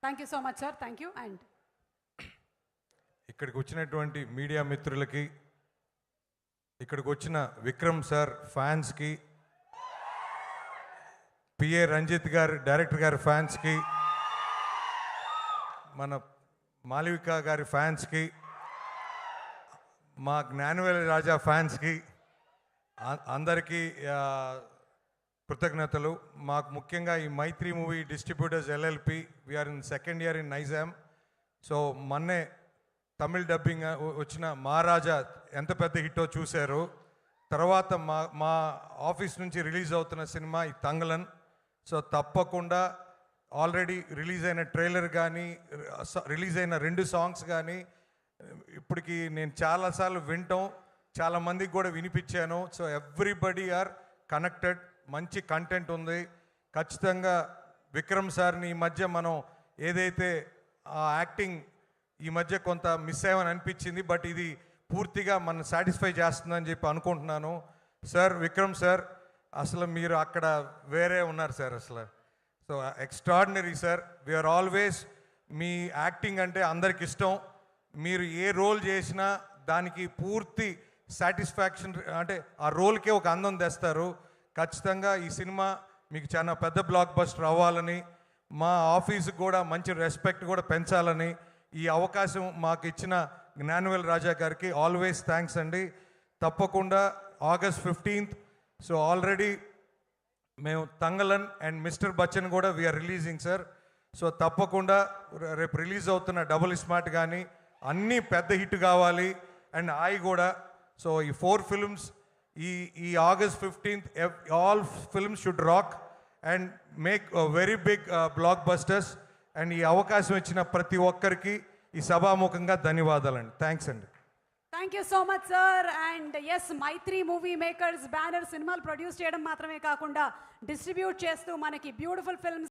Thank you so much sir, thank you. And ఇక్కడికి వచ్చినటువంటి media మిత్రులకి, ఇక్కడికి వచ్చిన విక్రమ్ సార్ ఫ్యాన్స్కి, పిఏ రంజిత్ గారు డైరెక్టర్ గారి ఫ్యాన్స్కి, మన మాళవిక గారి ఫ్యాన్స్కి, మా జ్ఞానవేల రాజా ఫ్యాన్స్కి అందరికీ కృతజ్ఞతలు. మాకు ముఖ్యంగా ఈ Mythri movie distributors LLP, we are in second year in Nizam. So మొన్నే తమిళ్ డబ్బింగ్ వచ్చిన మహారాజా ఎంత పెద్ద హిట్టో చూశారు. తర్వాత మా ఆఫీస్ నుంచి రిలీజ్ అవుతున్న సినిమా ఈ తంగలన్. సో తప్పకుండా ఆల్రెడీ రిలీజ్ అయిన ట్రైలర్ కానీ, రిలీజ్ అయిన 2 సాంగ్స్ కానీ ఇప్పటికి నేను చాలాసార్లు వింటాం, చాలామందికి కూడా వినిపించాను. సో ఎవ్రీబడి ఆర్ కనెక్టెడ్, మంచి కంటెంట్ ఉంది. ఖచ్చితంగా విక్రమ్ సార్ని ఈ మధ్య మనం ఏదైతే ఆ యాక్టింగ్ ఈ మధ్య కొంత మిస్ అయ్యామని అనిపించింది, బట్ ఇది పూర్తిగా మన సాటిస్ఫై చేస్తుందని చెప్పి అనుకుంటున్నాను. సార్ విక్రమ్ సార్ అసలు మీరు అక్కడ వేరే ఉన్నారు సార్ అసలు. So extraordinary sir. We are always, మీ యాక్టింగ్ అంటే అందరికి ఇష్టం. మీరు ఏ రోల్ చేసినా దానికి పూర్తి సాటిస్ఫాక్షన్, అంటే ఆ రోల్కే ఒక అందం తెస్తారు. ఖచ్చితంగా ఈ సినిమా మీకు చాలా పెద్ద బ్లాక్ బస్టర్ అవ్వాలని, మా ఆఫీసుకు కూడా మంచి రెస్పెక్ట్ కూడా పెంచాలని, ఈ అవకాశం మాకు ఇచ్చిన జ్ఞానవేల్ రాజా గారికి ఆల్వేస్ థ్యాంక్స్ అండి. తప్పకుండా August 15th, సో ఆల్రెడీ మేము తంగలన్ అండ్ మిస్టర్ బచ్చన్ కూడా వీఆర్ రిలీజింగ్ సార్. సో తప్పకుండా రేపు రిలీజ్ అవుతున్న డబుల్ స్మార్ట్ కానీ అన్నీ పెద్ద హిట్ కావాలి. అండ్ కూడా. సో ఈ 4 ఫిల్మ్స్ ఈ August 15th all films should rock and make very big blockbusters. And ఈ అవకాశం ఇచ్చిన ప్రతి ఒక్కరికి ఈ సభాముఖంగా ధన్యవాదాలండి. థ్యాంక్స్ అండి. Thank you so much sir. And yes, Mythri movie makers banner సినిమాలు ప్రొడ్యూస్ చేయడం మాత్రమే కాకుండా డిస్ట్రిబ్యూట్ చేస్తూ మనకి బ్యూటిఫుల్ ఫిల్మ్స్